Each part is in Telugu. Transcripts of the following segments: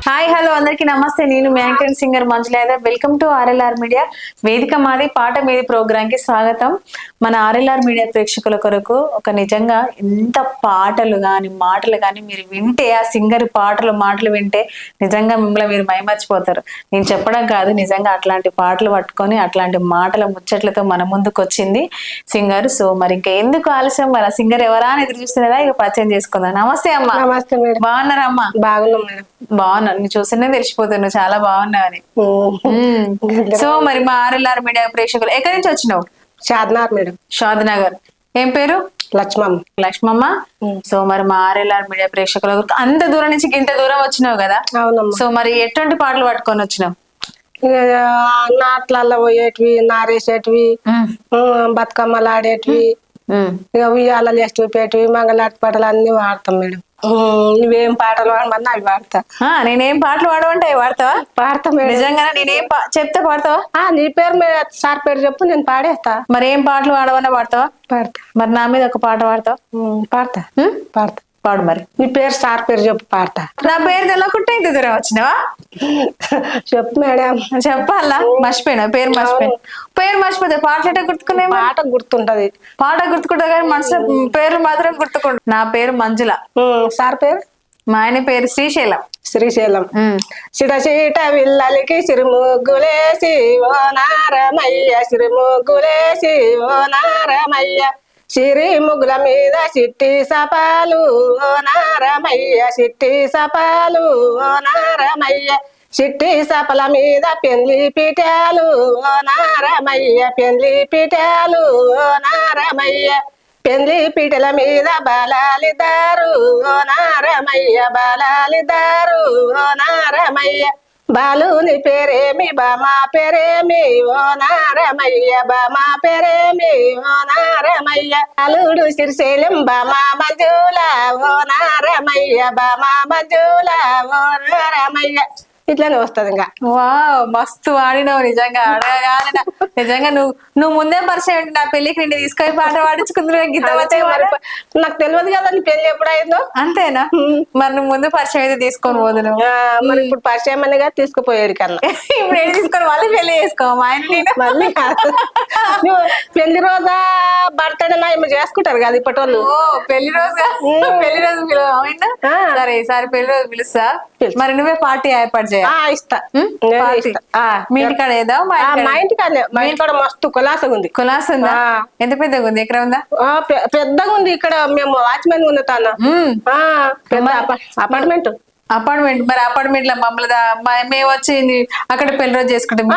హాయ్ హలో అందరికి నమస్తే. నేను మీ anchor singer Manjula. Welcome to RLR media. వేదిక మాది పాట మీది ప్రోగ్రామ్ కి స్వాగతం. మన ఆర్ఎల్ఆర్ మీడియా ప్రేక్షకుల కొరకు ఒక నిజంగా ఎంత పాటలు గాని మాటలు గాని మీరు వింటే, ఆ సింగర్ మాటలు వింటే నిజంగా మిమ్మల్ని మీరు మైమర్చిపోతారు. నేను చెప్పడం కాదు, నిజంగా అట్లాంటి పాటలు పట్టుకొని అట్లాంటి మాటల ముచ్చట్లతో మన ముందుకు వచ్చింది సింగర్. సో మరి ఇంకా ఎందుకు ఆలస్యం, మన సింగర్ ఎవరా అని ఎదురు చూస్తున్నదా, ఇక పరిచయం చేసుకుందాం. నమస్తే అమ్మా. నమస్తే మేడం. బాగున్నారా అమ్మా? బాగున్నాం మేడం. బాగున్నా, నీ చూస్తేనే తెలిసిపోతున్నావు చాలా బాగున్నావని. సో మరి మా ఆర్ఎల్ఆర్ మీడియా ప్రేక్షకులు ఎక్కడి నుంచి వచ్చినావు? షాద్నగర్ మేడం. షాద్నగర్. ఏం పేరు? లక్ష్మమ్మ. లక్ష్మమ్మ. సో మరి మా ఆర్ఎల్ఆర్ మీడియా ప్రేక్షకుల అంత దూరం నుంచి ఇంత దూరం వచ్చినావు కదా. అవునమ్మా. సో మరి ఎటువంటి పాటలు పట్టుకొని వచ్చినావు? నాట్లలో పోయేటివి, నారేసేటివి, బతుకమ్మలు ఆడేటివి, ఇక ఉయ్యాలలు వేసి చూపేటివి, మంగళాటి పాటలు అన్ని వాడతాం మేడం. నువ్వేం పాటలు వాడమన్నా అవి వాడతా. నేనేం పాటలు వాడమంటే అవి వాడతావా? పాడతా మేడం. నిజంగా నేనేం చెప్తే పాడతావా? నీ పేరు సార్ పేరు చెప్పు, నేను పాడేస్తా. మరి ఏం పాటలు వాడవన్నా పాడతావా? పాడతా. మరి నా మీద ఒక పాట పాడతావా? పాడతా. పాడతా. పాడు. మరి నీ పేరు సార్ పేరు చెప్పు, పాడతా. నా పేరు తెలకుంటే ఇంత దూరం వచ్చినావా? చెప్పు మేడం. చెప్పాలా? మర్చిపోయినా పేరు మర్చిపోతే పాటలు గుర్తుకునే. పాట గుర్తుంటది, పాట గుర్తుకుంటా కానీ మనసు పేరు మాత్రం గుర్తుకుంటు. నా పేరు మంజుల. సార్ పేరు? మా ఆయన పేరు శ్రీశైలం. శ్రీశైలం. చిటచీట విల్లలికి సిరుముగ్గులేసి ఓ నారమయ్య, సిరుముగ్గులేసి ఓ నారమయ్య, సిరి ముగ్గుల మీద సిట్టి సపాలు ఓ నారమయ్య, సిట్టి సపాలు ఓ నారమయ్య, సిట్టి సపల మీద పెండ్లి పిటాలు ఓ నారమయ్య, పెండ్లి పిటాలు ఓ నారమయ్య, పెండ్లి పీటల మీద బాలాలిదారు ఓ నారమయ్య, బాలాలిదారు ఓ నారమయ్య, బాలుని పేరేమి బామా పేరేమి ఓ నారమయ్య, బామా పేరేమి ఓ నారమయ్య, అలుడు శ్రీశైలం బామా మంజుల ఓ నారమయ్య, బామా మంజుల ఓ నారమయ్య. ఇట్లానే వస్తుంది. ఇంకా మస్తు వాడినావు నిజంగా. అడగగానే నిజంగా నువ్వు ముందే పరిచయం నా పెళ్లికి నిండి తీసుకొని పాట పాడించుకుందురు. నాకు తెలియదు కదా నీ పెళ్లి ఎప్పుడైందో. అంతేనా? మరి నువ్వు ముందు పరిచయం అయితే తీసుకొని పోదు. మరి ఇప్పుడు పరిచయం అనేగా తీసుకుపోయాడు కన్నా. ఇప్పుడు ఏం తీసుకొని వాళ్ళు పెళ్లి చేసుకోమా ఆయన? నేను మళ్ళీ పెళ్లి రోజా బర్త్డే నా ఏమో చేసుకుంటారు కదా ఇప్పటి వాళ్ళు. పెళ్లి రోజు పిలువ. సరే ఈసారి పెళ్లి రోజు పిలుస్తా. మరి నువ్వే పార్టీ ఏర్పాటు చేయాలి. ఇస్తా. మీ ఇంటికాడ ఏదా? మా ఇంటికాడ. మా ఇంటికాడ మస్తు కులాసగా ఉంది. కులాస ఉందా? ఎంత పెద్దగా ఉంది? ఎక్కడ ఉందా? పెద్దగా ఉంది. ఇక్కడ మేము వాచ్మెన్ ఉంది తాను. అపార్ట్మెంట్. మరి అపార్ట్మెంట్ లో మమ్మల్ని మేము వచ్చి అక్కడ పెళ్లి రోజు చేసుకుంటాం.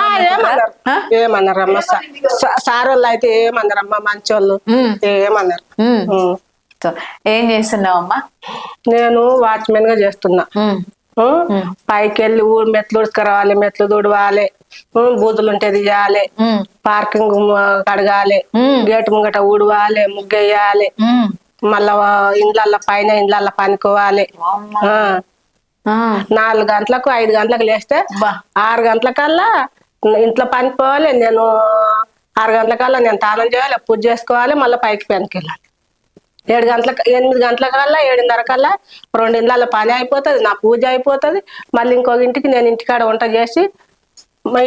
ఏమన్నారమ్మ సార్ వాళ్ళు అయితే ఏమన్నారమ్మా మంచోళ్ళు ఏమన్నారు. ఏం చేస్తున్నావు అమ్మా? నేను వాచ్మెన్ గా చేస్తున్నా. పైకి వెళ్ళి మెట్లు ఉడుచుకురావాలి, మెట్లు తుడవాలి, బూతులు ఉంటే తీయాలి, పార్కింగ్ కడగాలి, గేటు ముంగట ఊడవాలి, ముగ్గేయాలి, మళ్ళా ఇండ్ల పైన ఇండ్ల పనుకోవాలి. 4 గంటలకు 5 గంటలకు లేస్తే 6 గంటలకల్లా ఇంట్లో పనిపోవాలి. నేను 6 గంటలకల్లా నేను తాళం చేయాలి, పూజ చేసుకోవాలి, మళ్ళీ పైకి పనికి వెళ్ళాలి. 8 గంటలకల్లా 7:30 కల్లా 2 ఇండ్ల పని అయిపోతుంది, నా పూజ అయిపోతుంది. మళ్ళీ ఇంకొక ఇంటికి నేను ఇంటికాడ వంట చేసి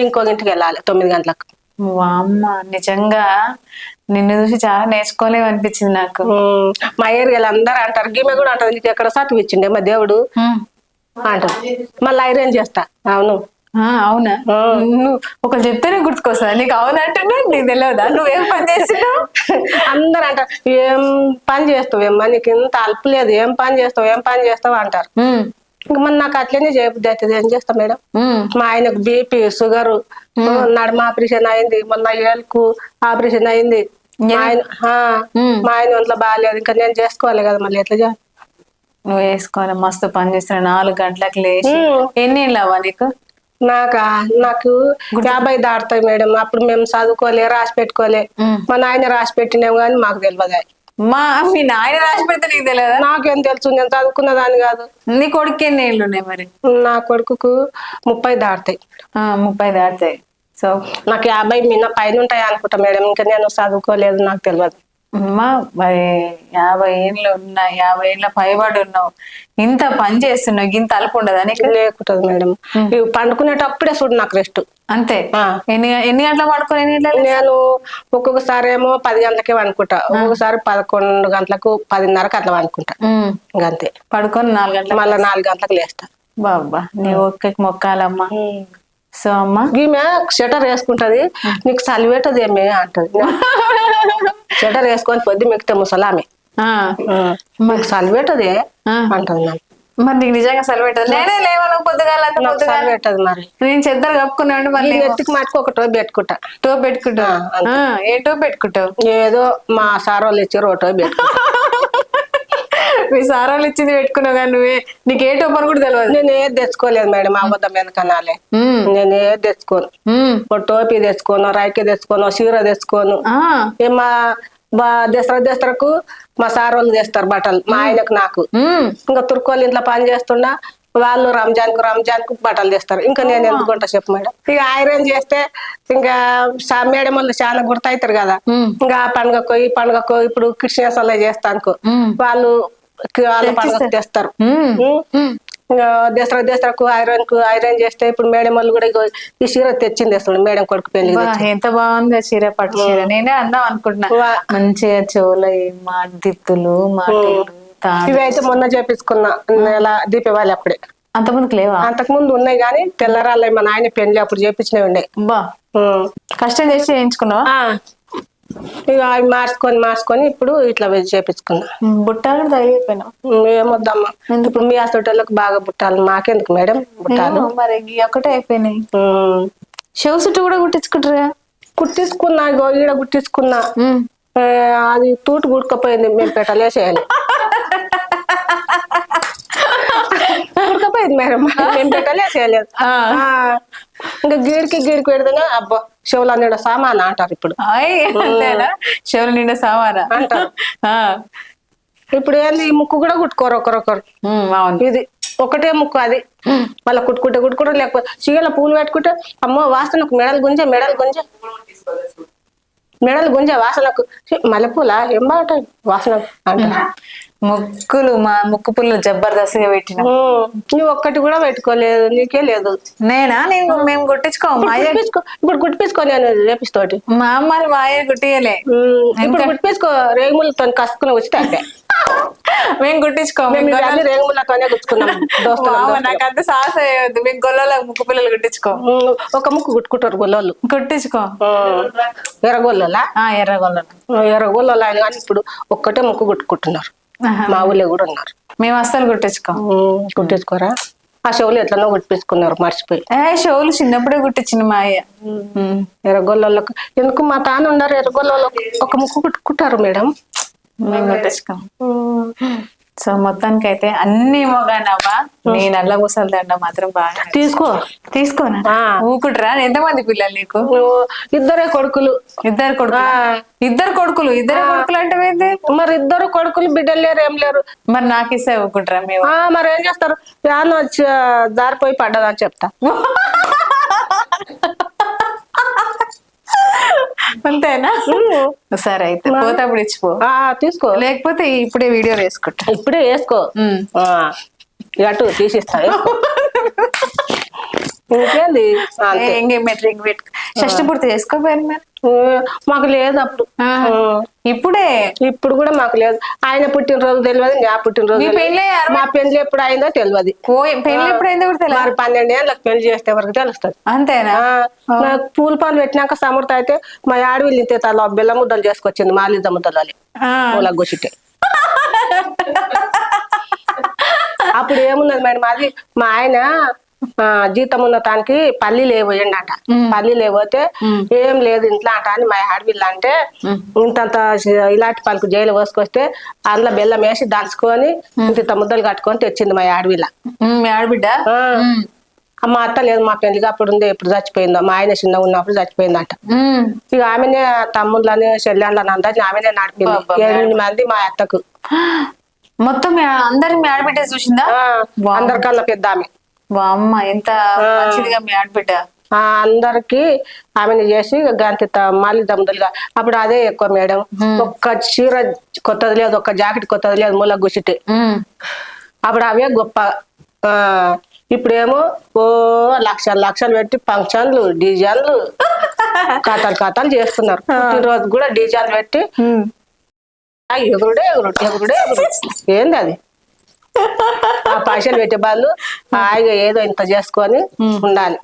ఇంకొక ఇంటికి వెళ్ళాలి 9 గంటలకు. అమ్మ నిజంగా నిన్ను చూసి చాలా నేర్చుకోలేము అనిపించింది నాకు. మా ఏరియాలో అందరూ అంటారు, గీమె కూడా అంటారు, నీకు ఎక్కడ సత్తువ ఇచ్చిండే మా దేవుడు అంటారు. మళ్ళీ ఐరన్ చేస్తా. అవును. అవునా? నువ్వు ఒకరు చెప్తేనే గుర్తుకొస్తా. నీకు అవునంటున్నా నీకు తెలియదా? నువ్వేం పని చేస్తున్నావు? అందరు అంటారు, ఏం పని చేస్తావేమ్మా, నీకు ఇంత అల్పు లేదు, ఏం పని చేస్తావు అంటారు. ఇంక మన నాకు అట్లనే చేయబుద్ధి అవుతుంది. ఏం చేస్తా మేడం? మా ఆయనకు బీపీ షుగర్, నడుమ ఆపరేషన్ అయింది, మొన్న ఏళ్ళకు ఆపరేషన్ అయింది. మా ఆయన ఒంట్లో బాగాలేదు. ఇంకా నేను చేసుకోవాలి కదా, మళ్ళీ ఎట్లా చేయాలి? నువ్వు వేసుకోవాలి. మస్తు పని చేస్తున్నా. 4 గంటలకు లేచి. ఎన్ని ఏళ్ళు అవ్వా నీకు? నాకు 50 దాటుతాయి మేడం. అప్పుడు మేము చదువుకోలే, రాసి పెట్టుకోలే. మా నాయన రాసి పెట్టినాము కానీ మాకు తెలియదు. మీ నాయన రాసి పెడితే నీకు తెలియదా? నాకేం తెలుసు, నేను చదువుకున్న దాన్ని కాదు. నీ కొడుకు ఎన్ని ఏళ్ళు ఉన్నాయి మరి? నా కొడుకు 30 దాటుతాయి. 30 దాటుతాయి. సో నాకు 50 పైన ఉంటాయి అనుకుంటా మేడం. ఇంకా నేను చదువుకోలేదు, నాకు తెలియదు. అమ్మా మరి 50 ఏళ్ళు ఉన్నా 50 ఏళ్ళ పైబడి ఉన్నావు, ఇంత పని చేస్తున్నావు, ఇంత అలుపు ఉండదా నీకు? లేకుంటది మేడం. ఇవి పండుకునేటప్పుడే చూడు నాకు రెస్ట్. అంతే. ఎన్ని గంటల పడుకొని ఎన్ని గంటలు? నేను ఒక్కొక్కసారి ఏమో 10 గంటలకే వండుకుంటా, ఒక్కొక్కసారి 11 గంటలకు 10:30కి అట్లా వండుకుంటా. ఇంకంతే. పడుకొని 4 గంటలకు మళ్ళీ 4 గంటలకు లేస్తా. బాబా నీ ఒక్కకి మొక్కాలమ్మా. సో అమ్మా ఈమె షటర్ వేసుకుంటది, నీకు చలి పెట్టదు ఏమే అంటది. షటర్ వేసుకొని పొద్దు మిగితే ముసలామె మీకు చలి పెట్టదే అంటది. నాకు మరి నీకు నిజంగా సెలవు పెట్టదు. నేనే లేవను పొద్దుగాలంతా, చలి పెట్టదు. మరి నేను చెద్దరు కప్పుకున్నాడు, మళ్ళీ నెత్తికి మటుకు ఒక టోప్ పెట్టుకుంటా. టోప్ పెట్టుకుంటావు? ఏ టోప్ పెట్టుకుంటావు? ఏదో మా సార్ వాళ్ళు ఇచ్చారు ఓ టోప్ పెట్టుకుంటా. మీ సార్ వాళ్ళు ఇచ్చింది పెట్టుకున్నావు కానీ నువ్వే నీకు ఏ టోప్ అని కూడా తెలియదు. నేను ఏది తెచ్చుకోలేదు మేడం, అబద్ధం ఎందుకనాలే. నేను ఏది తెచ్చుకోను, ఒక టోపీ తెచ్చుకోను, రైకే తెచ్చుకోను, చీర తెచ్చుకోను. ఏమా దసరకు మా సార్ వాళ్ళు తెస్తారు బట్టలు, మా ఆయనకు నాకు. ఇంకా తుర్కోళ్ళు ఇంట్లో పని చేస్తున్నా, వాళ్ళు రంజాన్ కు బట్టలు తెస్తారు. ఇంకా నేను ఎందుకు కొంటా చెప్పు మేడం. ఇక ఐరన్ చేస్తే ఇంకా మేడం వాళ్ళు చాలా గుర్తవుతారు కదా. ఇంకా పండుగకో ఈ పండుగకో ఇప్పుడు క్రిస్టియన్స్ వాళ్ళే చేస్తా అనుకో, వాళ్ళు పండుగ తెస్తారు. ఇంకా దసరకు ఐరన్ చేస్తే ఇప్పుడు మేడం వాళ్ళు కూడా ఈ చీర తెచ్చింది వేస్తాడు మేడం కొడుకు పెళ్లి. ఎంత బాగుంది చీర, పట్టు చీర. నేనే అందాం అనుకుంటున్నా. మంచిగా చెవుల దిత్తులు మాటలు. ఇవి అయితే మొన్న చేపించుకున్నా నెల దీపావళి అప్పుడే. అంతకుముందుకు లేవా? అంతకు ముందు ఉన్నాయి కానీ తెల్లరాళ్ళ మా నాయన పెళ్లి అప్పుడు చేపించినవి ఉండే. బా కష్టం చేసి చేయించుకున్నావా? ఇక అవి మార్చుకొని ఇప్పుడు ఇట్లా చేపించుకున్నా. బుట్టాలు తగిలిపోయినావు? ఏమొద్దమ్మా, ఇప్పుడు మీ హాస్పిటల్కి బాగా బుట్టాలు, మాకెందుకు మేడం బుట్టాలు? మరి ఒకటే అయిపోయినాయి. షెవ్ చుట్టూ కూడా కుట్టించుకుంటారా? కుట్టించుకున్నా, ఈడ కుట్టించుకున్నా. అది తూటు గుడకపోయింది, మేము పెట్టలేసేయాలి. ఉడకపోయింది మేడం, మేము పెట్టలేసేయలేదు. ఇంకా గీడికి పెడితేనే అబ్బా చెవులు నిండా సామానా అంటారు ఇప్పుడు. చెవులు నిండా సామానా అంటారు. ఇప్పుడు ఏంది ఈ ముక్కు కూడా కుట్టుకోరు ఒకరొకరు. ఇది ఒకటే ముక్కు, అది మళ్ళీ కుట్టుకుంటే లేకపోతే చీగల పూలు పెట్టుకుంటే అమ్మో వాసనకు మెడలు గుంజే వాసనకు మల్లెపూల ఏం బాగుంటాయి వాసనకు అంటారు. ముక్కు పుల్లు జబర్దస్త్గా పెట్టిన. నువ్వు ఒక్కటి కూడా పెట్టుకోలేదు, నీకే లేదు. మేము కుట్టించుకోము. ఇప్పుడు కుట్టించుకో, నేను రేపిస్తోటి. మా అమ్మాయి మాయ కుట్టియలే. ఇప్పుడు కుట్టించుకో, రేగుములతో కసుకుని వచ్చితే అంటే మేము కుట్టించుకోము. రేగుములతోనే కుట్టుకున్నాం. నాకు అంత సాహసం అయ్యొద్దు. మేము గొల్లలో ముక్కు పిల్లలు కుట్టించుకో. ఒక ముక్కు కుట్టుకుంటారు గొల్లలు. కుట్టించుకో. ఎర్రగొల్లలా? ఎర్రగొల్లలు ఆయన కానీ ఇప్పుడు ఒక్కటే ముక్కు కుట్టుకుంటున్నారు. మా ఊళ్ళో కూడా ఉన్నారు. మేము అస్సలు కుట్టించుకోరా? ఆ షోలు ఎట్లనో కుట్టించుకున్నారు మర్చిపోయి. షోలు చిన్నప్పుడే కుట్టించింది మా అయ్య. ఎర్రగొల్లకు ఎందుకు మా తాను ఉన్నారు, ఎర్రగొల్లలో ఒక ముక్కు కుట్టుకుంటారు మేడం. మేము కుట్టించుకోం. సో మొత్తానికి అయితే అన్ని మొగానమ్మా, నీ నల్ల పూసల దండ మాత్రం బాగా తీసుకోనా? ఊకుట్రా? ఎంతమంది పిల్లలు నీకు? ఇద్దరే కొడుకులు. ఇద్దరు కొడుకులు అంటే ఏంది? మరి ఇద్దరు కొడుకులు, బిడ్డలు లేరు, ఏం లేరు. మరి నాకు ఇస్తే ఊకుట్రా? మేము మరి ఏం చేస్తారు, యాను వచ్చి జారిపోయి పడ్డదని చెప్తా. అంతేనా? సరే అయితే పోతప్పుడు ఇచ్చిపో. తీసుకో, లేకపోతే ఇప్పుడే వీడియో వేసుకుంటా. ఇప్పుడే వేసుకో, అటు తీసిస్తా. ఇంకేంది ఎంగేజ్మెంట్ రింగ్ పెట్టుకో. షష్టి పూర్తి చేసుకోపోయారు మరి? మాకు లేదు అప్పుడు. ఇప్పుడు కూడా మాకు లేదు. ఆయన పుట్టినరోజు తెలియదు, నా పుట్టినరోజు. మా పెళ్లి ఎప్పుడు అయిందో తెలియదు. పెళ్లి ఎప్పుడైందో కూడా తెలియదు. మరి 12 ఏళ్ళకి పెళ్లి చేస్తే వరకు తెలుస్తుంది. అంతేనా? నాకు పూల పాలు పెట్టినాక సమర్థ అయితే మా ఆడవిల్లి ఇంతే తల బెల్ల ముద్దలు చేసుకొచ్చింది, మాలిద్ద ముద్దలు పూల గుచ్చిటే. అప్పుడు ఏమున్నది మేడం, అది మా ఆయన జీతం ఉన్న తానికి పల్లి లేవోయండట. పల్లి లేకపోతే ఏం లేదు ఇంట్లో అంట అని మా ఆడపిల్ల అంటే, ఇంతంత ఇలాంటి పలుకు జైలు పోసుకొస్తే అందులో బెల్లం వేసి దంచుకొని ఇంత ముద్దలు కట్టుకొని తెచ్చింది మా ఆడపిల్ల. ఆడబిడ్డ మా అత్త లేదు, మా పెళ్లిగా అప్పుడు ఉంది, ఎప్పుడు చచ్చిపోయిందో. మా ఆయన చిన్న ఉన్నప్పుడు చచ్చిపోయిందట. ఇక ఆమెనే తమ్ముళ్ళని చెల్లెళ్ళని అందరిని ఆమెనే నడిపింది. 8 మంది మా అత్తకు. మొత్తం అందరి మీ ఆడబిడ్డ చూసిందా? అందరికన్నా పెద్ద ఆమె. అమ్మ ఎంత మంచిదిగా మీ ఆడబిడ్డ. అందరికి ఆమెను చేసి గంతి మళ్ళీ దమ్ములుగా అప్పుడు అదే ఎక్కువ మేడం. ఒక్క చీర కొత్తది లేదు, ఒక్క జాకెట్ కొత్తది లేదు, మూల గుసిటి. అప్పుడు అవే గొప్ప. ఇప్పుడేమో ఓ లక్షలు పెట్టి ఫంక్షన్లు డీజేలు కథలు చేస్తున్నారు. పుట్టినరోజు కూడా డీజేలు పెట్టి ఎగురుడే ఏంది అది? ఆ పైసలు పెట్టే వాళ్ళు హాయిగా ఏదో ఇంత చేసుకొని ఉండాలి.